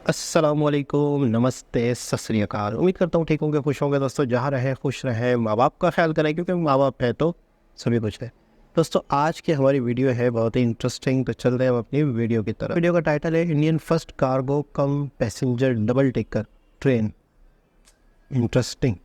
अस्सलामुअलैकुम, नमस्ते, सत श्री अकाल। उम्मीद करता हूँ ठीक होंगे, खुश होंगे दोस्तों। जहाँ रहें खुश रहें, माँ बाप का ख्याल करें क्योंकि माँ बाप है तो सभी कुछ है। दोस्तों आज की हमारी वीडियो है बहुत ही इंटरेस्टिंग। तो चल रहे हैं हम अपनी वीडियो की तरफ। वीडियो का टाइटल है Indian first cargo cum passenger double decker train. Interesting.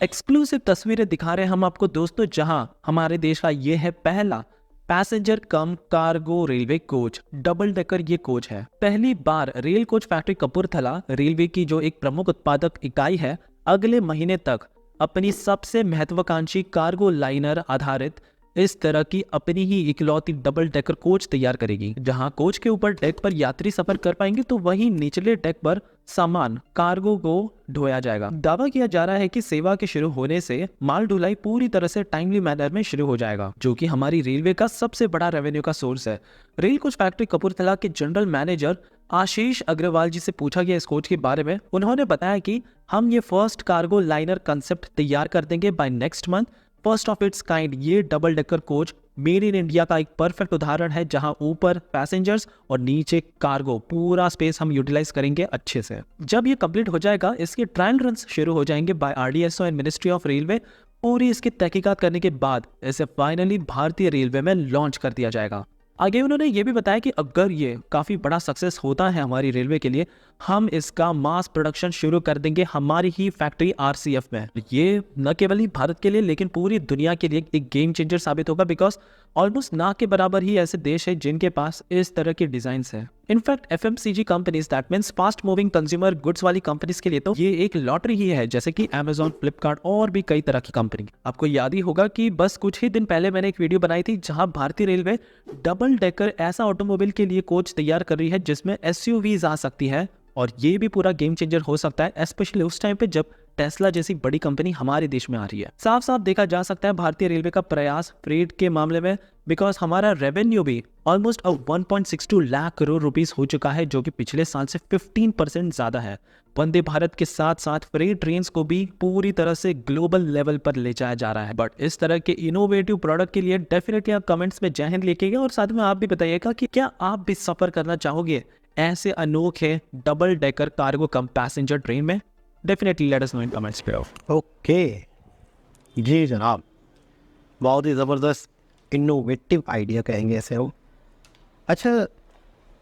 Exclusive तस्वीरें दिखा रहे हैं हम आपको दोस्तों, जहां हमारे देश का ये है पहला passenger cum cargo railway coach. Double decker ये कोच है। पहली बार rail coach factory Kapurthala railway की जो एक प्रमुख उत्पादक इकाई है, अगले महीने तक अपनी सबसे महत्वाकांक्षी कार्गो लाइनर आधारित इस तरह की अपनी ही इकलौती डबल डेकर कोच तैयार करेगी। जहां कोच के ऊपर डेक पर यात्री सफर कर पाएंगे तो वहीं निचले डेक पर सामान कार्गो को ढोया जाएगा। दावा किया जा रहा है कि सेवा के शुरू होने से माल ढुलाई पूरी तरह से टाइमली मैनर में शुरू हो जाएगा, जो कि हमारी रेलवे का सबसे बड़ा रेवेन्यू का सोर्स है। रेल कोच फैक्ट्री कपूरथला के जनरल मैनेजर आशीष अग्रवाल जी से पूछा गया इस कोच के बारे में। उन्होंने बताया कि हम ये फर्स्ट कार्गो लाइनर कंसेप्ट तैयार कर देंगे by next month. First of it's kind ये double decker coach made in India का एक परफेक्ट उदाहरण है, जहां ऊपर पैसेंजर्स और नीचे कार्गो पूरा स्पेस हम यूटिलाइज करेंगे अच्छे से। जब ये कंप्लीट हो जाएगा, इसके ट्रायल रन्स शुरू हो जाएंगे by RDSO and ministry of railway. पूरी इसकी तहकीकात करने के बाद इसे फाइनली भारतीय रेलवे में लॉन्च कर दिया जाएगा। आगे उन्होंने ये भी बताया कि अगर ये काफी बड़ा सक्सेस होता है हमारी रेलवे के लिए, हम इसका मास प्रोडक्शन शुरू कर देंगे हमारी ही फैक्ट्री आरसीएफ में। ये न केवल ही भारत के लिए लेकिन पूरी दुनिया के लिए एक गेम चेंजर साबित होगा, बिकॉज ऑलमोस्ट ना के बराबर ही ऐसे देश है जिनके पास इस तरह की डिजाइन है। In fact FMCG companies, that means fast moving consumer goods वाली कंपनीज के लिए तो ये एक लॉटरी ही है, जैसे कि अमेजॉन, फ्लिपकार्ट और भी कई तरह की कंपनी। आपको याद ही होगा कि बस कुछ ही दिन पहले मैंने एक वीडियो बनाई थी जहां भारतीय रेलवे डबल डेकर ऐसा ऑटोमोबाइल के लिए कोच तैयार कर रही है जिसमें एसयूवीज आ सकती है, और ये भी पूरा गेम चेंजर हो सकता है, स्पेशली उस टाइम पे जब टेस्ला जैसी बड़ी कंपनी हमारे देश में आ रही है। साफ साफ देखा जा सकता है भारतीय रेलवे का प्रयास फ्रेट के मामले में, बिकॉज हमारा रेवेन्यू भी ऑलमोस्ट 1.62 लाख करोड़ रुपीस हो चुका है, जो कि पिछले साल से 15% ज्यादा है। वंदे भारत के साथ साथ फ्रेट ट्रेन्स को भी पूरी तरह से ग्लोबल लेवल पर ले जाया जा रहा है। बट इस तरह के इनोवेटिव प्रोडक्ट के लिए डेफिनेटली आप कमेंट्स में जय हिंद लिखिएगा, और साथ में आप भी बताइएगा कि क्या आप भी सफर करना चाहोगे ऐसे अनोखे double decker cargo cum passenger train में। डेफिनेटली लेट अस नो इन कमेंट्स पे। ओके जी जनाब, बहुत ही ज़बरदस्त इनोवेटिव आइडिया कहेंगे ऐसे हम। अच्छा,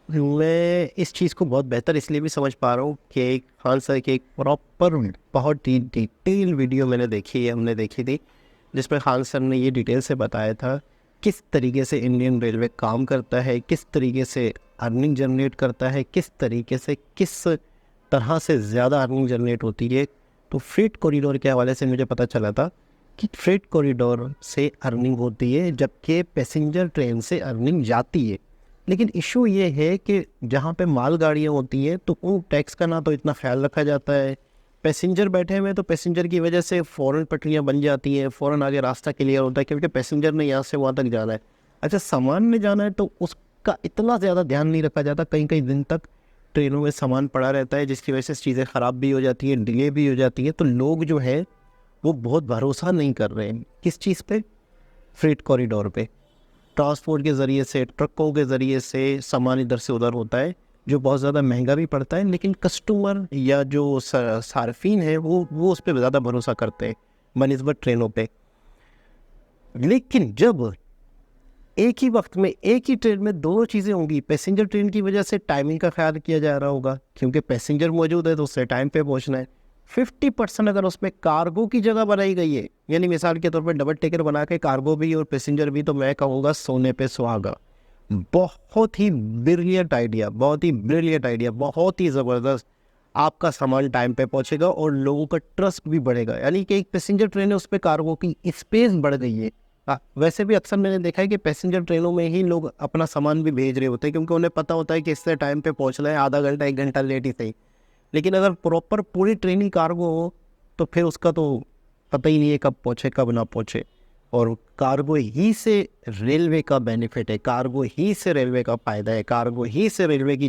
मैं इस चीज़ को बहुत बेहतर इसलिए भी समझ पा रहा हूँ कि एक खान सर की एक प्रॉपर बहुत ही डिटेल वीडियो मैंने देखी है, हमने देखी थी, जिसमें खान सर ने ये डिटेल से बताया था किस तरीके से इंडियन रेलवे काम करता है, किस तरीके से अर्निंग जनरेट करता है, किस तरीके से किस तरह से ज़्यादा अर्निंग जनरेट होती है। तो फ्रेट कॉरिडोर के हवाले से मुझे पता चला था कि फ्रेट कॉरिडोर से अर्निंग होती है जबकि पैसेंजर ट्रेन से अर्निंग जाती है। लेकिन इशू ये है कि जहाँ पे मालगाड़ियाँ होती हैं तो उन टैक्स का ना तो इतना ख्याल रखा जाता है। पैसेंजर बैठे हुए तो पैसेंजर की वजह से फ़ौरन पटरियाँ बन जाती हैं, फ़ौरन आगे रास्ता क्लियर होता है क्योंकि पैसेंजर ने यहाँ से वहाँ तक जाना है। अच्छा, सामान ने जाना है तो उसका इतना ज़्यादा ध्यान नहीं रखा जाता। कई कई दिन तक ट्रेनों में सामान पड़ा रहता है जिसकी वजह से चीज़ें ख़राब भी हो जाती हैं, डिले भी हो जाती है। तो लोग जो है वो बहुत भरोसा नहीं कर रहे हैं किस चीज़ पे, फ्रेट कॉरिडोर पे। ट्रांसपोर्ट के ज़रिए से, ट्रकों के ज़रिए से सामान इधर से उधर होता है जो बहुत ज़्यादा महंगा भी पड़ता है, लेकिन कस्टमर या जो सार्फिन है वो उस पर ज़्यादा भरोसा करते हैं बनिस्बत ट्रेनों पे। लेकिन जब एक ही वक्त में एक ही ट्रेन में दोनों चीज़ें होंगी, पैसेंजर ट्रेन की वजह से टाइमिंग का ख्याल किया जा रहा होगा क्योंकि पैसेंजर मौजूद है तो उससे टाइम पे पहुंचना है। 50% अगर उसमें कार्गो की जगह बनाई गई है, यानी मिसाल के तौर पे डबल टेकर बना के कार्गो भी और पैसेंजर भी, तो मैं कहूँगा सोने पे सुहागा। बहुत ही ब्रिलियंट आइडिया, बहुत ही ब्रिलियंट आइडिया, बहुत ही ज़बरदस्त। आपका सामान टाइम पे पहुँचेगा और लोगों का ट्रस्ट भी बढ़ेगा, यानी कि एक पैसेंजर ट्रेन है उस पर कार्गो की स्पेस बढ़ गई है। वैसे भी अक्सर मैंने देखा है कि पैसेंजर ट्रेनों में ही लोग अपना सामान भी भेज रहे होते हैं क्योंकि उन्हें पता होता है कि इससे टाइम पे पहुंचना है, आधा घंटा 1 घंटा लेट ही सही। लेकिन अगर प्रॉपर पूरी ट्रेन ही कार्गो हो तो फिर उसका तो पता ही नहीं है कब पहुंचे कब ना पहुंचे। और कार्गो ही से रेलवे का बेनिफिट है, कार्गो ही से रेलवे का फ़ायदा है, कार्गो ही से रेलवे की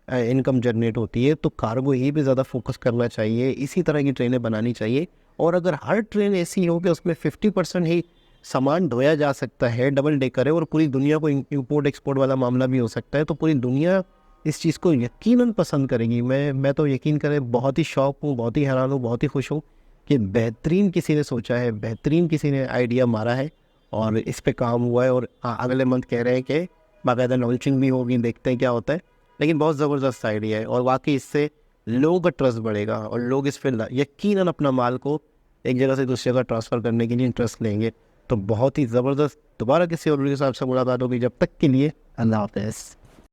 इनकम जनरेट होती है। तो कार्गो ही पे ज़्यादा फोकस करना चाहिए, इसी तरह की ट्रेनें बनानी चाहिए। और अगर हर ट्रेन ऐसी हो कि उसमें 50% ही सामान ढोया जा सकता है, डबल डेकर है और पूरी दुनिया को इंपोर्ट एक्सपोर्ट वाला मामला भी हो सकता है, तो पूरी दुनिया इस चीज़ को यकीनन पसंद करेंगी। मैं तो यकीन करें बहुत ही शौक हूँ, बहुत ही हैरान हूँ, बहुत ही खुश हूँ कि बेहतरीन किसी ने सोचा है, बेहतरीन किसी ने आइडिया मारा है और इस पे काम हुआ है। और हाँ, अगले मंथ कह रहे हैं कि बाकायदा लॉन्चिंग भी होगी, देखते हैं क्या होता है। लेकिन बहुत ज़बरदस्त आइडिया है और वाकई इससे लोगों का ट्रस्ट बढ़ेगा और लोग इस पर यकीनन अपना माल को एक जगह से दूसरी जगह ट्रांसफ़र करने के लिए इंटरेस्ट लेंगे। तो बहुत ही ज़बरदस्त। दोबारा किसी और वीडियो के साथ आपसे मुलाकात होगी, जब तक के लिए अल्लाह हाफ़िज़।